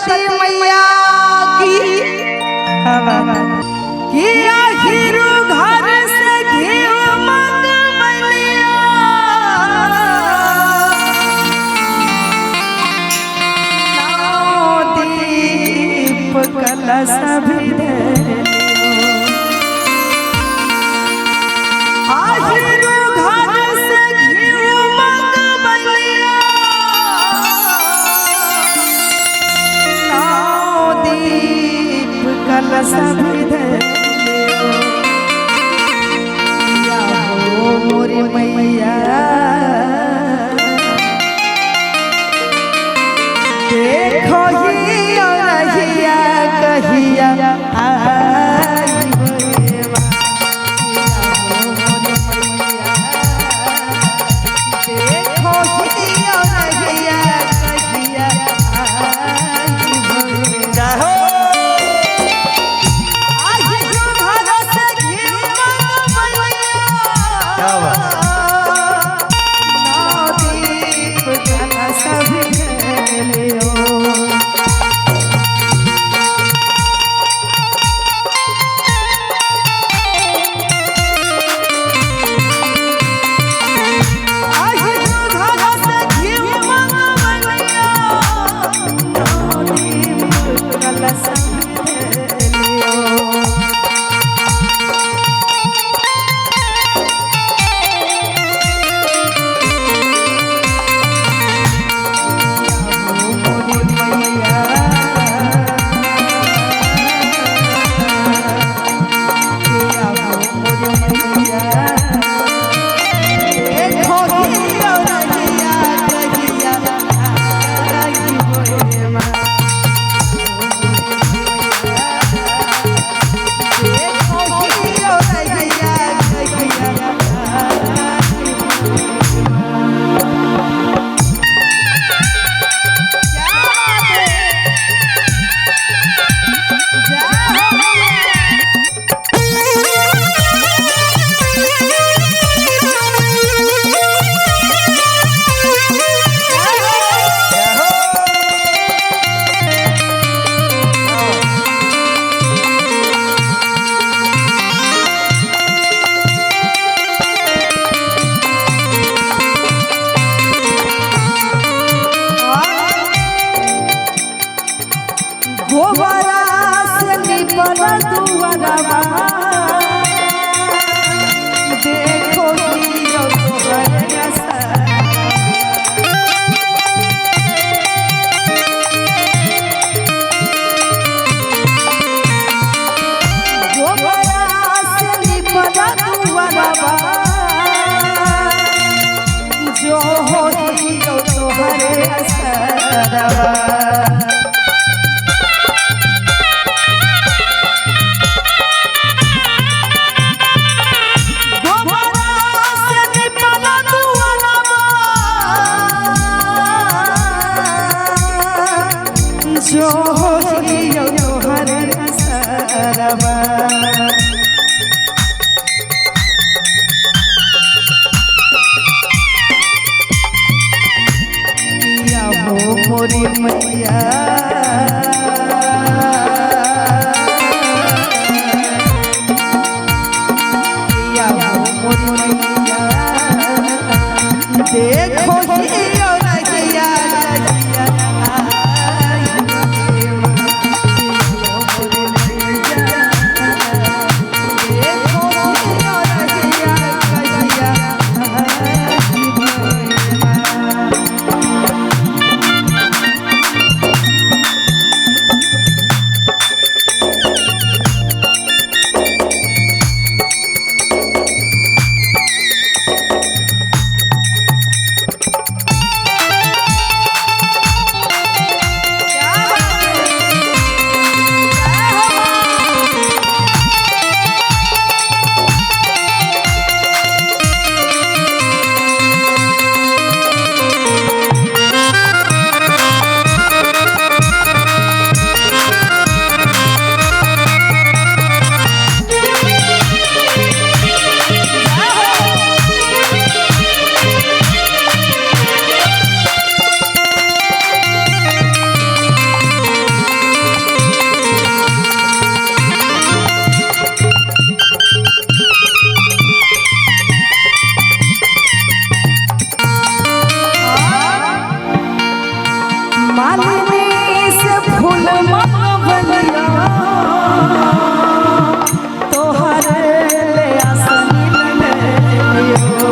सरस्वती मैया की किया हीरो घर से घियो मंगवलिया दीप कलश भी मोरी मैया देखो ही रहिया कहिया मोरी मैया देखो मालिनी से फूल मंगवलिया तोहरे ले आसनी ले लियो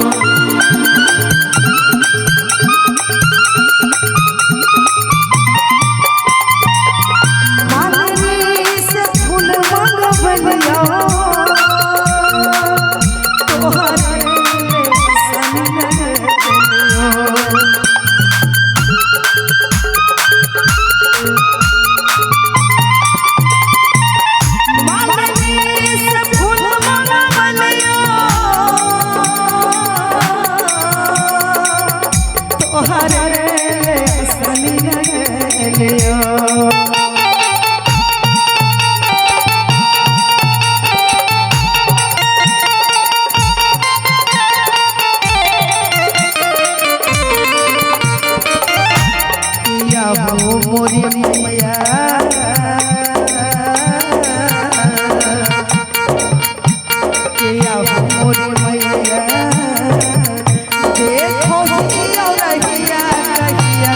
मालिनी से फूल मंगवलिया तोहरे ले आसनी ले लियो मोरी मैया मोरी मैया देखो हिया रहिया कहिया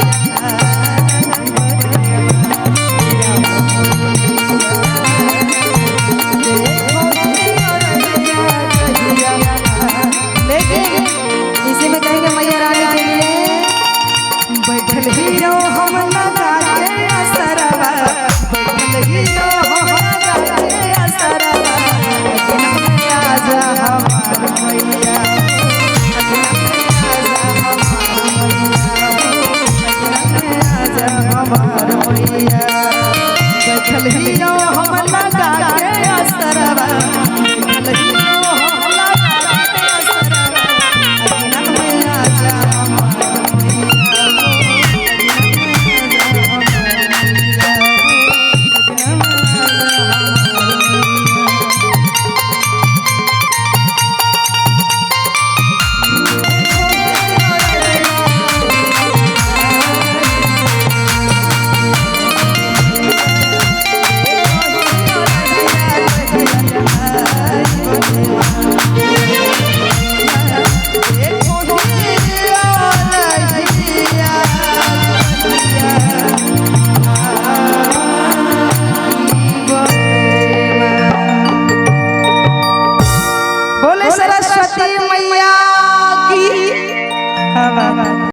लेकिन इसी में कहेंगे मैया रानी के लिए बैठल ही रहो हम लगा के असरवा बैठल ही रहो हम लगा के असरवा आजा हमार मैया आजा हमार मैया बैठल ही रहो हम लगा के असरवा